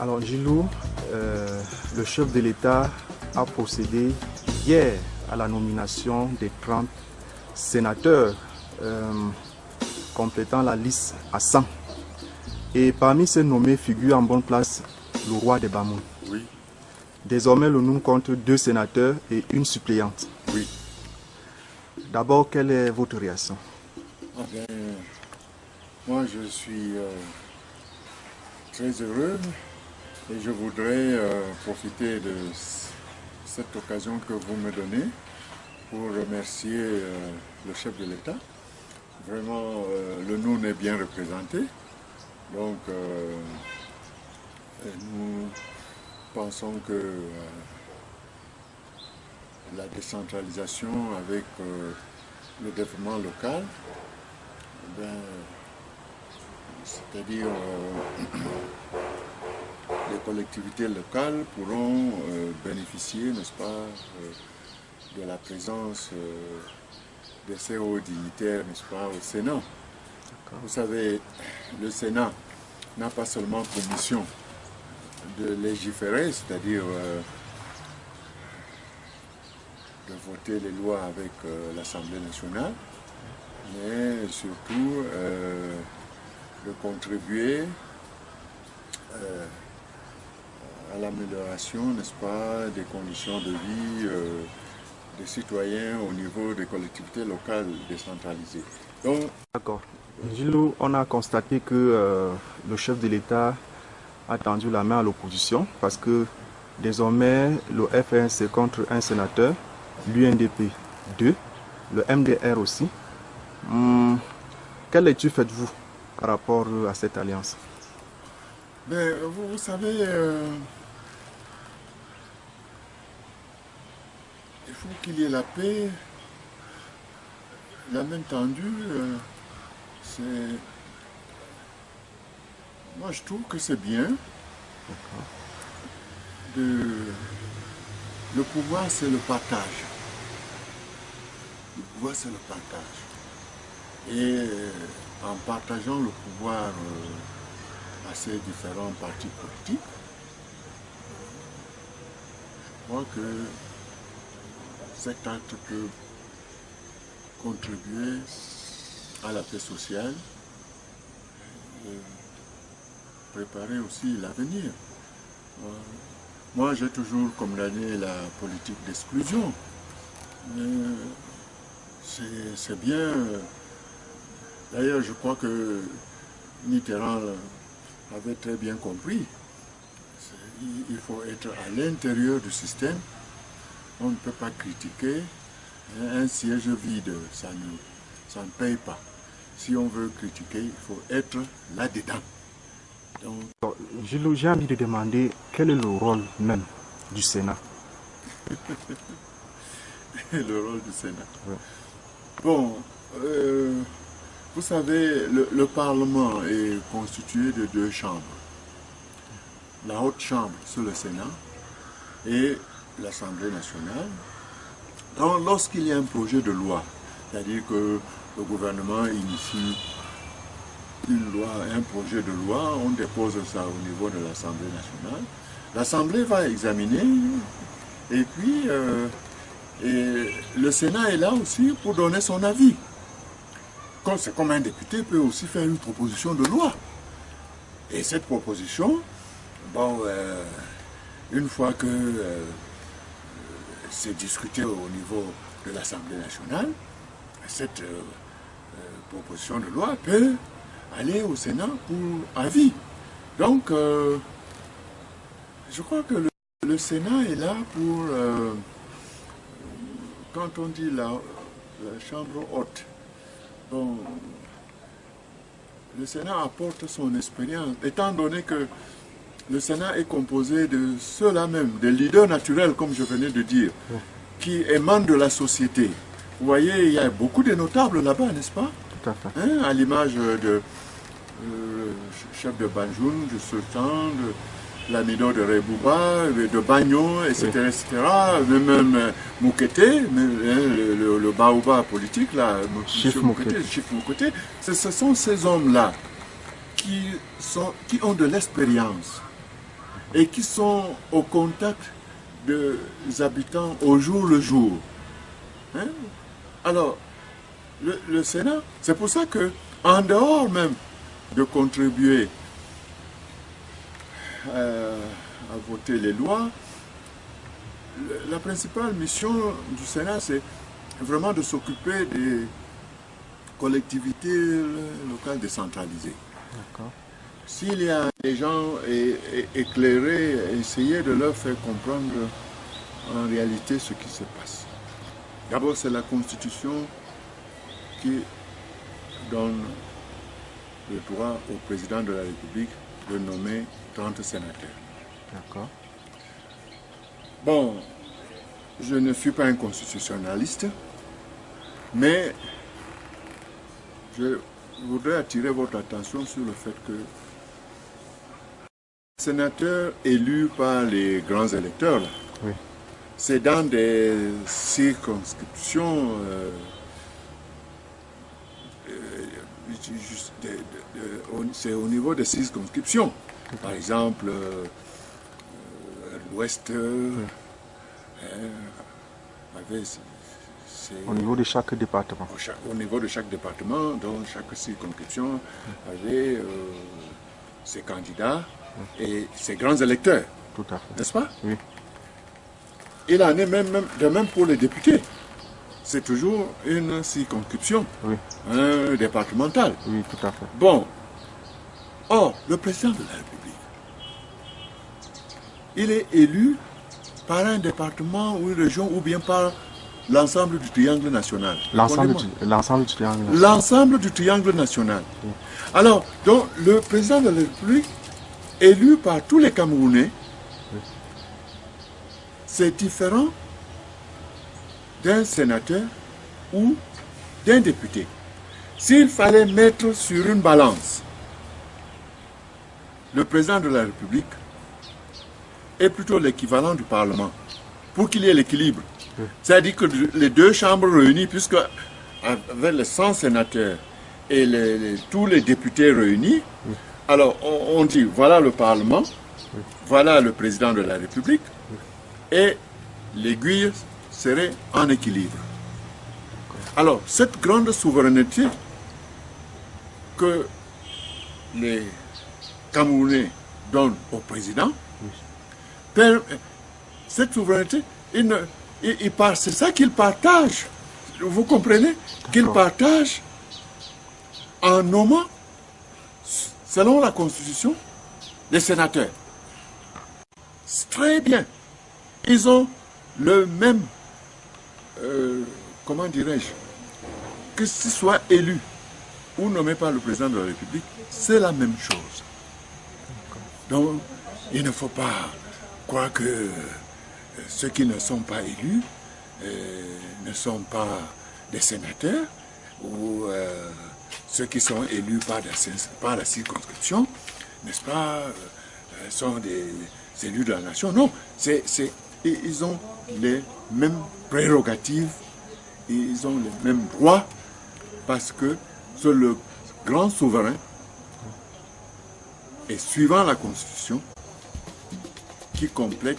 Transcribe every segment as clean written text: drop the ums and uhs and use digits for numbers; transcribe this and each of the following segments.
Alors Gilou, le chef de l'État a procédé hier à la nomination des 30 sénateurs complétant la liste à 100. Et parmi ces nommés figure en bonne place le roi des Bamoun. Oui. Désormais, le NUM compte 2 sénateurs et une suppléante. Oui. D'abord, quelle est votre réaction? Moi, je suis très heureux et je voudrais profiter de cette occasion que vous me donnez pour remercier le chef de l'État. Vraiment, le NUM est bien représenté. Donc, nous pensons que la décentralisation avec le développement local, c'est-à-dire les collectivités locales pourront bénéficier, n'est-ce pas, de la présence des ces hauts dignitaires, n'est-ce pas, au Sénat. Vous savez, le Sénat n'a pas seulement pour mission de légiférer, c'est-à-dire de voter les lois avec l'Assemblée nationale, mais surtout de contribuer à l'amélioration, n'est-ce pas, des conditions de vie des citoyens au niveau des collectivités locales décentralisées. D'accord. Gilou, on a constaté que le chef de l'État a tendu la main à l'opposition parce que désormais le FNC contre un sénateur, l'UNDP 2, le MDR aussi. Quelle lecture faites-vous par rapport à cette alliance? Mais vous savez, il faut qu'il y ait la paix, la main tendue. Moi, je trouve que c'est bien. Le pouvoir, c'est le partage. Le pouvoir, c'est le partage. Et en partageant le pouvoir à ces différents partis politiques, je crois que cet acte peut contribuer à la paix sociale et préparer aussi l'avenir. Moi, j'ai toujours condamné la politique d'exclusion. C'est bien. D'ailleurs, je crois que Mitterrand avait très bien compris. Il faut être à l'intérieur du système. On ne peut pas critiquer. Un siège vide, ça ne paye pas. Si on veut critiquer, il faut être là-dedans. Donc... Gilou, j'ai envie de demander quel est le rôle même du Sénat? Le rôle du Sénat. Ouais. Bon, vous savez, le Parlement est constitué de 2 chambres. La haute chambre, c'est le Sénat, et l'Assemblée nationale. Donc, lorsqu'il y a un projet de loi, c'est-à-dire que le gouvernement initie une loi, un projet de loi, on dépose ça au niveau de l'Assemblée nationale. L'Assemblée va examiner, et puis le Sénat est là aussi pour donner son avis. C'est comme un député peut aussi faire une proposition de loi. Et cette proposition, bon, une fois que c'est discuté au niveau de l'Assemblée nationale, cette proposition de loi peut aller au Sénat pour avis. Donc, je crois que le Sénat est là pour, quand on dit la chambre haute, bon, le Sénat apporte son expérience, étant donné que le Sénat est composé de ceux-là même, des leaders naturels, comme je venais de dire, qui émanent de la société. Vous voyez, il y a beaucoup de notables là-bas, n'est-ce pas? Tout à fait. Hein, à l'image de chef de Banjoun, du Sultan, de l'Amido de Rebouba, de Bagnon, etc., etc., même Moukete, le Baouba politique, là, Chief Moukete. Ce sont ces hommes-là qui ont de l'expérience et qui sont au contact des habitants au jour le jour. Hein? Alors, le Sénat, c'est pour ça que, en dehors même de contribuer à voter les lois, la principale mission du Sénat, c'est vraiment de s'occuper des collectivités locales décentralisées. S'il y a des gens éclairés, essayer de leur faire comprendre en réalité ce qui se passe. D'abord, c'est la Constitution qui donne le droit au président de la République de nommer 30 sénateurs. D'accord. Bon, je ne suis pas un constitutionnaliste, mais je voudrais attirer votre attention sur le fait que les sénateurs élus par les grands électeurs, là, Oui. c'est dans des circonscriptions c'est au niveau des circonscriptions. Par exemple, l'Ouest, Au niveau de chaque département. Au niveau de chaque département, donc chaque circonscription avait ses candidats et ses grands électeurs. Tout à fait. N'est-ce pas? Oui. Il en est de même pour les députés. C'est toujours une circonscription, Oui. un départemental. Oui, tout à fait. Bon. Or, le président de la République, il est élu par un département ou une région ou bien par l'ensemble du triangle national. L'ensemble du triangle. L'ensemble du triangle national. Oui. Alors, donc, le président de la République, élu par tous les Camerounais, oui, c'est différent d'un sénateur ou d'un député. S'il fallait mettre sur une balance, le président de la République est plutôt l'équivalent du Parlement, pour qu'il y ait l'équilibre. Oui. C'est-à-dire que les deux chambres réunies, puisque avec les 100 sénateurs et tous les députés réunis, oui, alors on dit voilà le Parlement, oui, voilà le président de la République, oui, et l'aiguille serait en équilibre. Alors, cette grande souveraineté que les Camerounais donnent au président, oui, cette souveraineté, c'est ça qu'ils partagent. Vous comprenez? Qu'ils partagent en nommant, selon la Constitution, les sénateurs. Très bien. Ils ont le même, comment dirais-je, que ce soit élu ou nommé par le président de la République, c'est la même chose. Donc, il ne faut pas croire que ceux qui ne sont pas élus ne sont pas des sénateurs ou ceux qui sont élus par la circonscription, n'est-ce pas, sont des élus de la nation. Non, ils ont les mêmes prérogatives, ils ont les mêmes droits, parce que c'est le grand souverain, et suivant la Constitution, qui complète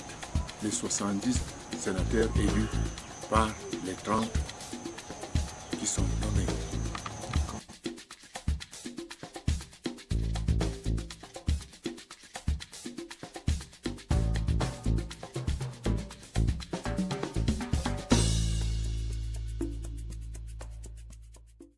les 70 sénateurs élus par les 30